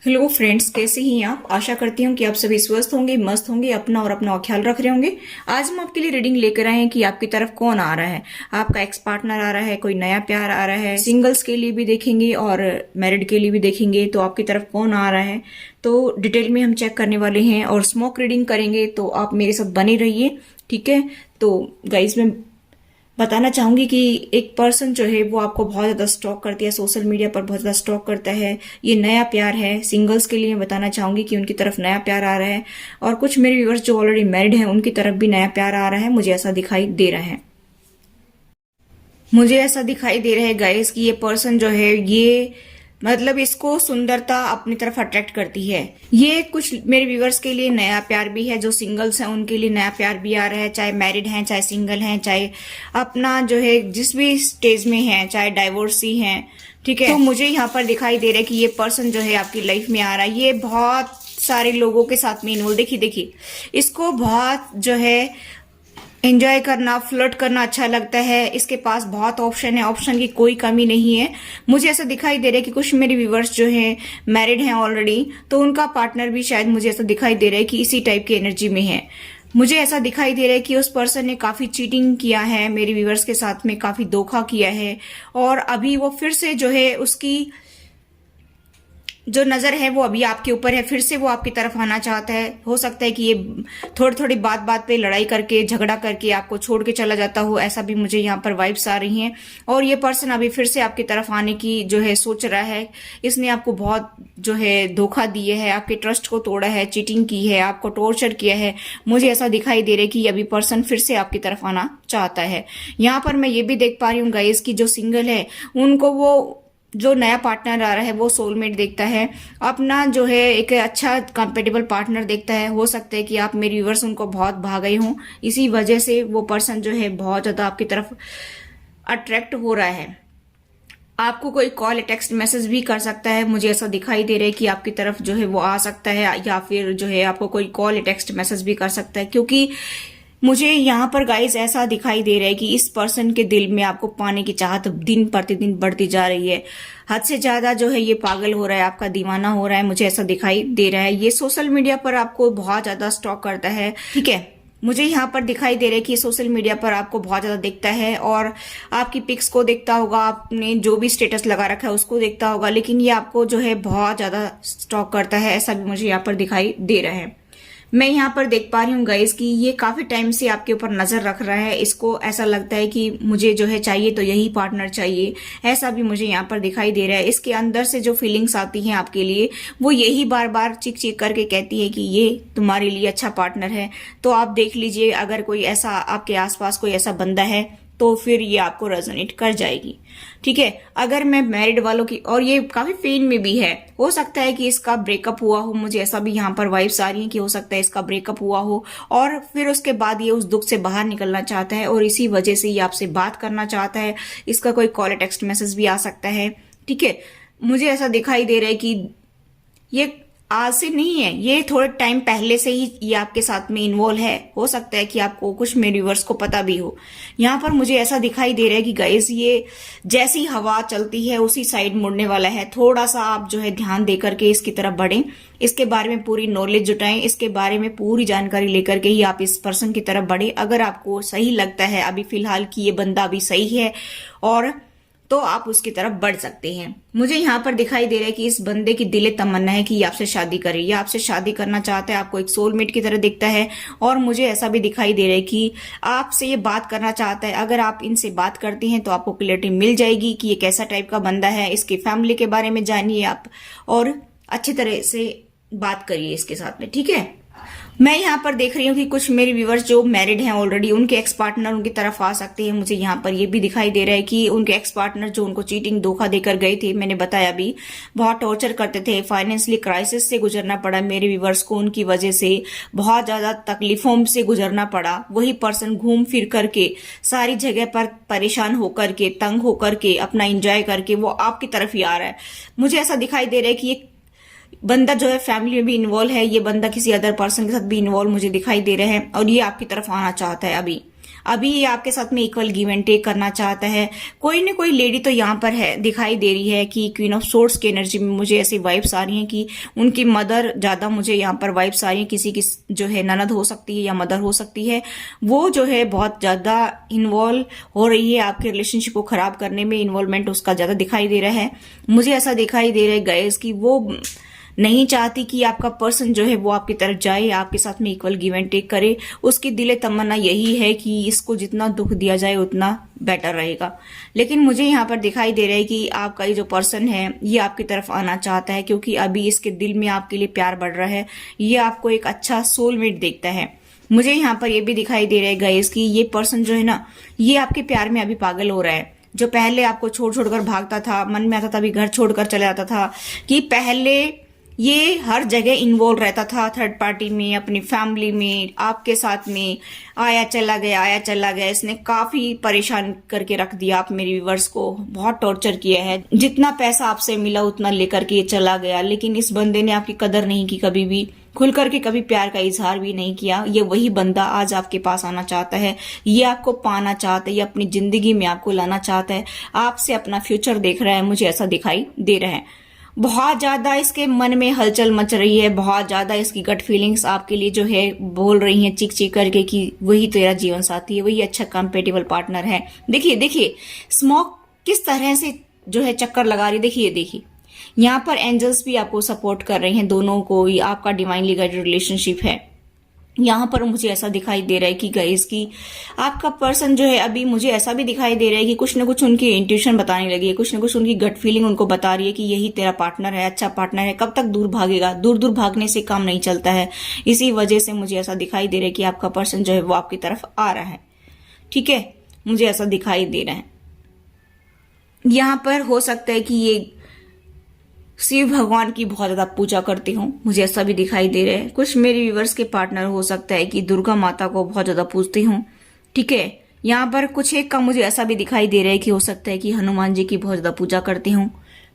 Hello friends, कैसे हैं आप। आशा करती हूँ कि आप सभी स्वस्थ होंगे, मस्त होंगे, अपना और अपना ख्याल रख रहे होंगे। आज हम आपके लिए रीडिंग लेकर आए हैं कि आपकी तरफ कौन आ रहा है। आपका एक्स पार्टनर आ रहा है, कोई नया प्यार आ रहा है। सिंगल्स के लिए भी देखेंगे और मैरिड के लिए भी देखेंगे, तो आपकी तरफ कौन आ रहा है तो डिटेल में हम चेक करने वाले हैं और स्मोक रीडिंग करेंगे। तो आप मेरे साथ बने रहिए, ठीक है। तो गाइस, मैं बताना चाहूंगी कि एक पर्सन जो है वो आपको बहुत ज्यादा स्टॉक करती है, सोशल मीडिया पर बहुत ज्यादा स्टॉक करता है। ये नया प्यार है। सिंगल्स के लिए मैं बताना चाहूंगी कि उनकी तरफ नया प्यार आ रहा है, और कुछ मेरे व्यूअर्स जो ऑलरेडी मैरिड हैं उनकी तरफ भी नया प्यार आ रहा है। मुझे ऐसा दिखाई दे रहा है। मुझे ऐसा दिखाई दे रहा है गाइस कि ये पर्सन जो है ये मतलब इसको सुंदरता अपनी तरफ अट्रैक्ट करती है। ये कुछ मेरे व्यूवर्स के लिए नया प्यार भी है। जो सिंगल्स हैं उनके लिए नया प्यार भी आ रहा है, चाहे मैरिड हैं, चाहे सिंगल हैं, चाहे अपना जो है जिस भी स्टेज में हैं, चाहे डाइवोर्सी हैं, ठीक है। तो मुझे यहाँ पर दिखाई दे रहा है कि ये पर्सन जो है आपकी लाइफ में आ रहा है। ये बहुत सारे लोगों के साथ में इन्वॉल्व, देखिए देखिए, इसको बहुत जो है एंजॉय करना, फ्लर्ट करना अच्छा लगता है। इसके पास बहुत ऑप्शन है, ऑप्शन की कोई कमी नहीं है। मुझे ऐसा दिखाई दे रहा है कि कुछ मेरे व्यूवर्स जो हैं मैरिड हैं ऑलरेडी, तो उनका पार्टनर भी शायद मुझे ऐसा दिखाई दे रहा है कि इसी टाइप की एनर्जी में है। मुझे ऐसा दिखाई दे रहा है कि उस पर्सन ने काफी चीटिंग किया है, मेरे व्यूवर्स के साथ में काफी धोखा किया है, और अभी वो फिर से जो है उसकी जो नजर है वो अभी आपके ऊपर है। फिर से वो आपकी तरफ आना चाहता है। हो सकता है कि ये थोड़ी थोड़ी बात बात पे लड़ाई करके, झगड़ा करके आपको छोड़ के चला जाता हो। ऐसा भी मुझे यहाँ पर वाइब्स आ रही हैं। और ये पर्सन अभी फिर से आपकी तरफ आने की जो है सोच रहा है। इसने आपको बहुत जो है धोखा दिए है, आपके ट्रस्ट को तोड़ा है, चीटिंग की है, आपको टॉर्चर किया है। मुझे ऐसा दिखाई दे रहा है कि अभी पर्सन फिर से आपकी तरफ आना चाहता है। यहाँ पर मैं ये भी देख पा रही हूँ गाइस कि जो सिंगल है उनको वो जो नया पार्टनर आ रहा है वो सोलमेट देखता है, अपना जो है एक अच्छा कंपेटेबल पार्टनर देखता है। हो सकता है कि आप मेरे व्यूवर्स उनको बहुत भा गए हों, इसी वजह से वो पर्सन जो है बहुत ज्यादा आपकी तरफ अट्रैक्ट हो रहा है। आपको कोई कॉल टेक्स्ट मैसेज भी कर सकता है। मुझे ऐसा दिखाई दे रहा है कि आपकी तरफ जो है वो आ सकता है, या फिर जो है आपको कोई कॉल टेक्स्ट मैसेज भी कर सकता है। क्योंकि मुझे यहाँ पर गाइस ऐसा दिखाई दे रहा है कि इस पर्सन के दिल में आपको पाने की चाहत दिन प्रतिदिन बढ़ती जा रही है। हद से ज्यादा जो है ये पागल हो रहा है, आपका दीवाना हो रहा है। मुझे ऐसा दिखाई दे रहा है। ये सोशल मीडिया पर आपको बहुत ज्यादा स्टॉक करता है, ठीक है। मुझे यहाँ पर दिखाई दे रहा है कि सोशल मीडिया पर आपको बहुत ज्यादा देखता है, और आपकी पिक्स को देखता होगा, आपने जो भी स्टेटस लगा रखा है उसको देखता होगा, लेकिन ये आपको जो है बहुत ज्यादा स्टॉक करता है। ऐसा भी मुझे यहाँ पर दिखाई दे रहा है। मैं यहाँ पर देख पा रही हूँ गाइस कि ये काफी टाइम से आपके ऊपर नजर रख रहा है। इसको ऐसा लगता है कि मुझे जो है चाहिए तो यही पार्टनर चाहिए। ऐसा भी मुझे यहाँ पर दिखाई दे रहा है। इसके अंदर से जो फीलिंग्स आती हैं आपके लिए, वो यही बार बार चिक चिक करके कहती है कि ये तुम्हारे लिए अच्छा पार्टनर है। तो आप देख लीजिए, अगर कोई ऐसा आपके आसपास कोई ऐसा बंदा है तो फिर ये आपको रेजोनेट कर जाएगी, ठीक है। अगर मैं मैरिड वालों की, और ये काफी फेन में भी है, हो सकता है कि इसका ब्रेकअप हुआ हो। मुझे ऐसा भी यहाँ पर वाइब्स आ रही है कि हो सकता है इसका ब्रेकअप हुआ हो, और फिर उसके बाद ये उस दुख से बाहर निकलना चाहता है, और इसी वजह से ये आपसे बात करना चाहता है। इसका कोई कॉल टेक्स्ट मैसेज भी आ सकता है, ठीक है। मुझे ऐसा दिखाई दे रहा है कि ये आज से नहीं है, ये थोड़े टाइम पहले से ही ये आपके साथ में इन्वॉल्व है। हो सकता है कि आपको कुछ मेरे व्यूअर्स को पता भी हो। यहाँ पर मुझे ऐसा दिखाई दे रहा है कि गाइस ये जैसी हवा चलती है उसी साइड मुड़ने वाला है। थोड़ा सा आप जो है ध्यान दे करके इसकी तरफ बढ़ें, इसके बारे में पूरी नॉलेज जुटाएं, इसके बारे में पूरी जानकारी लेकर के ही आप इस पर्सन की तरफ बढ़े। अगर आपको सही लगता है अभी फिलहाल कि ये बंदा अभी सही है, और तो आप उसकी तरफ बढ़ सकते हैं। मुझे यहाँ पर दिखाई दे रहा है कि इस बंदे की दिले तमन्ना है कि ये आपसे शादी करे, ये आपसे शादी करना चाहता है, आपको एक सोलमेट की तरह दिखता है। और मुझे ऐसा भी दिखाई दे रहा है कि आपसे ये बात करना चाहता है। अगर आप इनसे बात करती हैं तो आपको क्लियरिटी मिल जाएगी कि ये कैसा टाइप का बंदा है। इसकी फैमिली के बारे में जानिए आप, और अच्छी तरह से बात करिए इसके साथ में, ठीक है। मैं यहाँ पर देख रही हूँ कि कुछ मेरे व्यूवर्स जो मैरिड हैं ऑलरेडी, उनके एक्स पार्टनर उनकी तरफ आ सकते हैं। मुझे यहाँ पर ये भी दिखाई दे रहा है कि उनके एक्स पार्टनर जो उनको चीटिंग धोखा देकर गए थे, मैंने बताया भी, बहुत टॉर्चर करते थे। फाइनेंशियली क्राइसिस से गुजरना पड़ा मेरे व्यूवर्स को, उनकी वजह से बहुत ज्यादा तकलीफों से गुजरना पड़ा। वही पर्सन घूम फिर करके सारी जगह पर परेशान होकर के, तंग होकर के, अपना एंजॉय करके वो आपकी तरफ ही आ रहा है। मुझे ऐसा दिखाई दे रहा है कि ये बंदा जो है फैमिली में भी इन्वॉल्व है, ये बंदा किसी अदर पर्सन के साथ भी इन्वॉल्व मुझे दिखाई दे रहा है, और ये आपकी तरफ आना चाहता है। अभी अभी ये आपके साथ में इक्वल गिव एंड टेक करना चाहता है। कोई ना कोई लेडी तो यहाँ पर है, दिखाई दे रही है कि क्वीन ऑफ सोर्ड्स की एनर्जी में मुझे ऐसी वाइब्स आ रही हैं कि उनकी मदर ज्यादा मुझे यहाँ पर वाइब्स आ रही है। किसी की जो है ननद हो सकती है या मदर हो सकती है, वो जो है बहुत ज्यादा इन्वॉल्व हो रही है आपके रिलेशनशिप को खराब करने में, इन्वॉल्वमेंट उसका ज्यादा दिखाई दे रहा है। मुझे ऐसा दिखाई दे रहा है गाइस कि वो नहीं चाहती कि आपका पर्सन जो है वो आपकी तरफ जाए, आपके साथ में इक्वल गिव एंड टेक करे। उसकी दिले तमन्ना यही है कि इसको जितना दुख दिया जाए उतना बेटर रहेगा। लेकिन मुझे यहाँ पर दिखाई दे रहा है कि आपका ये जो पर्सन है ये आपकी तरफ आना चाहता है, क्योंकि अभी इसके दिल में आपके लिए प्यार बढ़ रहा है। ये आपको एक अच्छा सोलमेट देखता है। मुझे यहाँ पर ये भी दिखाई दे रहा है गाइस कि ये पर्सन जो है ना, ये आपके प्यार में अभी पागल हो रहा है। जो पहले आपको छोड़ छोड़कर भागता था, मन में आता था अभी घर छोड़कर चले जाता था, कि पहले ये हर जगह इन्वॉल्व रहता था, थर्ड पार्टी में, अपनी फैमिली में, आपके साथ में आया चला गया। इसने काफी परेशान करके रख दिया आप मेरे व्यूवर्स को, बहुत टॉर्चर किया है। जितना पैसा आपसे मिला उतना लेकर के ये चला गया। लेकिन इस बंदे ने आपकी कदर नहीं की, कभी भी खुल करके कभी प्यार का इजहार भी नहीं किया। ये वही बंदा आज आपके पास आना चाहता है, ये आपको पाना चाहता है, ये अपनी जिंदगी में आपको लाना चाहता है, आपसे अपना फ्यूचर देख रहा है। मुझे ऐसा दिखाई दे रहा है। बहुत ज्यादा इसके मन में हलचल मच रही है, बहुत ज्यादा इसकी गट फीलिंग्स आपके लिए जो है बोल रही हैं चीख चीख करके कि वही तेरा जीवन साथी है, वही अच्छा कंपेटेबल पार्टनर है। देखिए स्मोक किस तरह से जो है चक्कर लगा रही है। देखिए यहाँ पर एंजल्स भी आपको सपोर्ट कर रहे हैं, दोनों को ही आपका डिवाइनली गाइडेड रिलेशनशिप है। यहाँ पर मुझे ऐसा दिखाई दे रहा है कि गाइस की आपका पर्सन जो है, अभी मुझे ऐसा भी दिखाई दे रहा है कि कुछ ना कुछ उनकी इंट्यूशन बताने लगी है, कुछ ना कुछ उनकी गट फीलिंग उनको बता रही है कि यही तेरा पार्टनर है, अच्छा पार्टनर है। कब तक दूर भागेगा? दूर दूर भागने से काम नहीं चलता है। इसी वजह से मुझे ऐसा दिखाई दे रहा है कि आपका पर्सन जो है वो आपकी तरफ आ रहा है। ठीक है, मुझे ऐसा दिखाई दे रहा है। यहाँ पर हो सकता है कि ये शिव भगवान की बहुत ज्यादा पूजा करती हूँ, मुझे ऐसा भी दिखाई दे रहा है। कुछ मेरे व्यूवर्स के पार्टनर हो सकता है कि दुर्गा माता को बहुत ज्यादा पूजती हूँ। ठीक है, यहाँ पर कुछ एक का मुझे ऐसा भी दिखाई दे रहा है कि हो सकता है कि हनुमान जी की बहुत ज्यादा पूजा करती हूँ।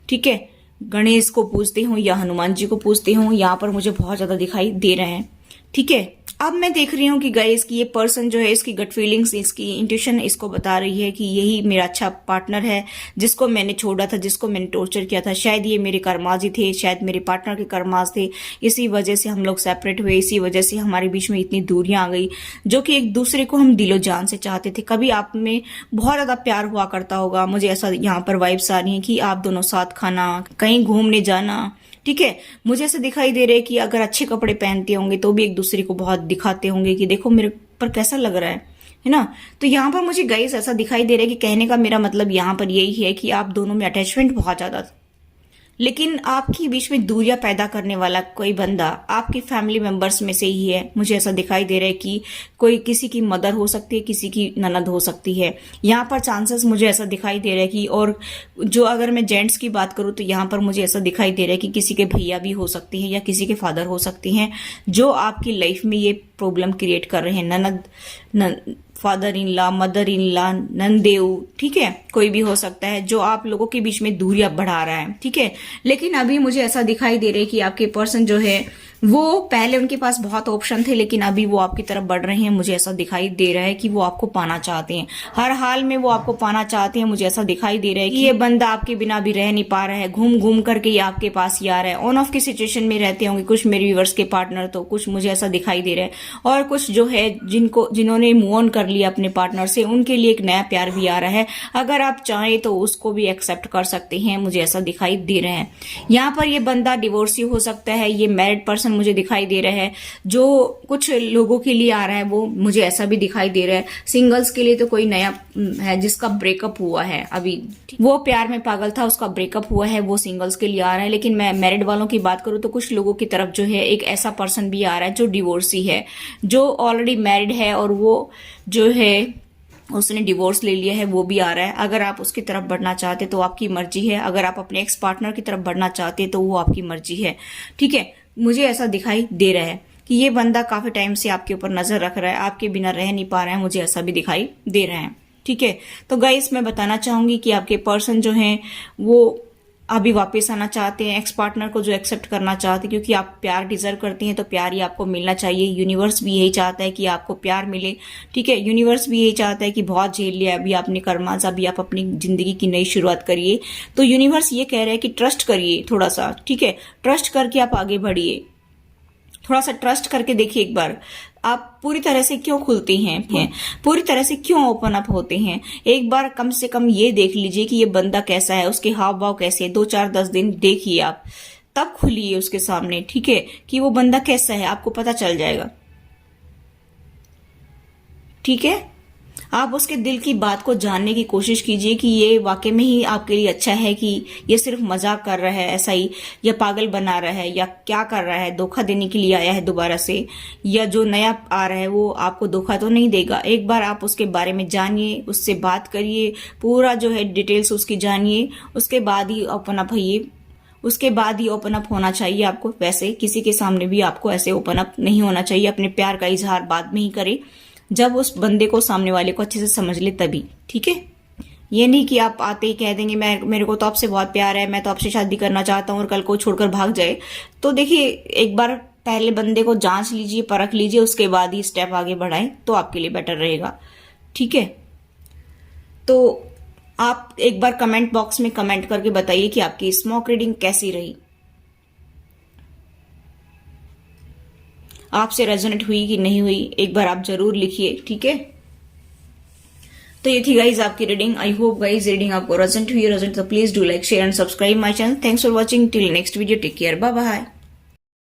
ठीक है, गणेश को पूजती हूँ या हनुमान जी को पूजती हूँ, यहाँ पर मुझे बहुत ज्यादा दिखाई दे रहे हैं। ठीक है, अब मैं देख रही हूँ कि गाइस की ये पर्सन जो है, इसकी गट फीलिंग्स, इसकी इंट्यूशन इसको बता रही है कि यही मेरा अच्छा पार्टनर है, जिसको मैंने छोड़ा था, जिसको मैंने टॉर्चर किया था। शायद ये मेरे कर्माज ही थे, शायद मेरे पार्टनर के कर्माज थे। इसी वजह से हम लोग सेपरेट हुए, इसी वजह से हमारे बीच में इतनी दूरियां आ गई, जो कि एक दूसरे को हम दिलो जान से चाहते थे। कभी आप में बहुत ज्यादा प्यार हुआ करता होगा। मुझे ऐसा यहाँ पर वाइब्स आ रही है कि आप दोनों साथ खाना, कहीं घूमने जाना। ठीक है, मुझे ऐसे दिखाई दे रहा है कि अगर अच्छे कपड़े पहनते होंगे तो भी एक दूसरे को बहुत दिखाते होंगे कि देखो मेरे पर कैसा लग रहा है ना। तो यहाँ पर मुझे गाइस ऐसा दिखाई दे रहा है कि कहने का मेरा मतलब यहाँ पर यही है कि आप दोनों में अटैचमेंट बहुत ज्यादा था, लेकिन आपके बीच में दूरियां पैदा करने वाला कोई बंदा आपकी फैमिली मेंबर्स में से ही है। मुझे ऐसा दिखाई दे रहा है कि कोई किसी की मदर हो सकती है, किसी की ननद हो सकती है। यहाँ पर चांसेस मुझे ऐसा दिखाई दे रहा है कि, और जो अगर मैं जेंट्स की बात करूँ तो यहाँ पर मुझे ऐसा दिखाई दे रहा है कि किसी के भैया भी हो सकती हैं या किसी के फादर हो सकती हैं, जो आपकी लाइफ में ये प्रॉब्लम क्रिएट कर रहे हैं। ननद, father in law, mother in law, नंदेव, ठीक है, कोई भी हो सकता है जो आप लोगों के बीच में दूरियां बढ़ा रहा है। ठीक है, लेकिन अभी मुझे ऐसा दिखाई दे रहा है कि आपके पर्सन जो है वो पहले उनके पास बहुत ऑप्शन थे, लेकिन अभी वो आपकी तरफ बढ़ रहे हैं। मुझे ऐसा दिखाई दे रहा है कि वो आपको पाना चाहते हैं, हर हाल में वो आपको पाना चाहते हैं। मुझे ऐसा दिखाई दे रहा है कि ये बंदा आपके बिना भी रह नहीं पा रहा है, घूम घूम करके ये आपके पास ही आ रहा है। ऑन ऑफ की सिचुएशन में रहते होंगे कुछ मेरे व्यूवर्स के पार्टनर, तो कुछ मुझे ऐसा दिखाई दे रहा है, और कुछ जो है जिन्होंने मूव ऑन कर लिया अपने पार्टनर से, उनके लिए एक नया प्यार भी आ रहा है। अगर आप चाहें तो उसको भी एक्सेप्ट कर सकते हैं, मुझे ऐसा दिखाई दे रहा है। यहाँ पर ये बंदा डिवोर्सी हो सकता है, ये मैरिड पर्सन मुझे दिखाई दे रहा है। जो कुछ लोगों के लिए आ रहा है वो मुझे ऐसा भी दिखाई दे रहा है। सिंगल्स के लिए तो कोई नया है जिसका ब्रेकअप हुआ है, अभी वो प्यार में पागल था, उसका ब्रेकअप हुआ है, वो सिंगल्स के लिए आ रहा है। लेकिन मैं मैरिड वालों की बात करूं तो कुछ लोगों की तरफ जो है एक ऐसा पर्सन भी आ रहा है जो डिवोर्सी है, जो ऑलरेडी मैरिड है और वो जो है उसने डिवोर्स ले लिया है, वो भी आ रहा है। अगर आप उसकी तरफ बढ़ना चाहते तो आपकी मर्जी है, अगर आप अपने एक्स पार्टनर की तरफ बढ़ना चाहते तो वो आपकी मर्जी है। ठीक है, मुझे ऐसा दिखाई दे रहा है कि ये बंदा काफी टाइम से आपके ऊपर नजर रख रहा है, आपके बिना रह नहीं पा रहा है, मुझे ऐसा भी दिखाई दे रहा है। ठीक है, तो गाइस मैं बताना चाहूंगी कि आपके पर्सन जो हैं वो अभी वापस आना चाहते हैं, एक्स पार्टनर को जो एक्सेप्ट करना चाहते हैं, क्योंकि आप प्यार डिजर्व करती हैं तो प्यार ही आपको मिलना चाहिए। यूनिवर्स भी यही चाहता है कि आपको प्यार मिले, ठीक है। यूनिवर्स भी यही चाहता है कि बहुत झेल लिया अभी आपने कर्मास, अभी आप अपनी जिंदगी की नई शुरुआत करिए। तो यूनिवर्स ये कह रहा है कि ट्रस्ट करिए थोड़ा सा, ठीक है। ट्रस्ट करके आप आगे बढ़िए, थोड़ा सा ट्रस्ट करके देखिए एक बार आप पूरी तरह से क्यों खुलते हैं, पूरी तरह से क्यों ओपन अप होते हैं। एक बार कम से कम ये देख लीजिए कि ये बंदा कैसा है, उसके हाव भाव कैसे है। 2-4-10 दिन देखिए आप, तब खुलिए उसके सामने, ठीक है, कि वो बंदा कैसा है, आपको पता चल जाएगा, ठीक है। आप उसके दिल की बात को जानने की कोशिश कीजिए कि ये वाकई में ही आपके लिए अच्छा है कि ये सिर्फ मजाक कर रहा है ऐसा ही, या पागल बना रहा है, या क्या कर रहा है, धोखा देने के लिए आया है दोबारा से, या जो नया आ रहा है वो आपको धोखा तो नहीं देगा। एक बार आप उसके बारे में जानिए, उससे बात करिए, पूरा जो है डिटेल्स उसकी जानिए, उसके बाद ही ओपन अप होइए, उसके बाद ही ओपन अप होना चाहिए आपको। वैसे किसी के सामने भी आपको ऐसे ओपन अप नहीं होना चाहिए, अपने प्यार का इजहार बाद में ही करे, जब उस बंदे को, सामने वाले को अच्छे से समझ ले तभी, ठीक है। ये नहीं कि आप आते ही कह देंगे मेरे को तो आपसे बहुत प्यार है, मैं तो आपसे शादी करना चाहता हूँ, और कल को छोड़कर भाग जाए। तो देखिए एक बार पहले बंदे को जांच लीजिए, परख लीजिए, उसके बाद ही स्टेप आगे बढ़ाएं तो आपके लिए बेटर रहेगा, ठीक है। तो आप एक बार कमेंट बॉक्स में कमेंट करके बताइए कि आपकी स्मोक रीडिंग कैसी रही, आपसे रेजोनेट हुई कि नहीं हुई, एक बार आप जरूर लिखिए, ठीक है। तो ये थी गाइज आपकी reading. I hope guys reading आपको रेजोनेट हुई, तो please do like, share and subscribe my channel. Thanks for watching, till next video, take care, bye bye.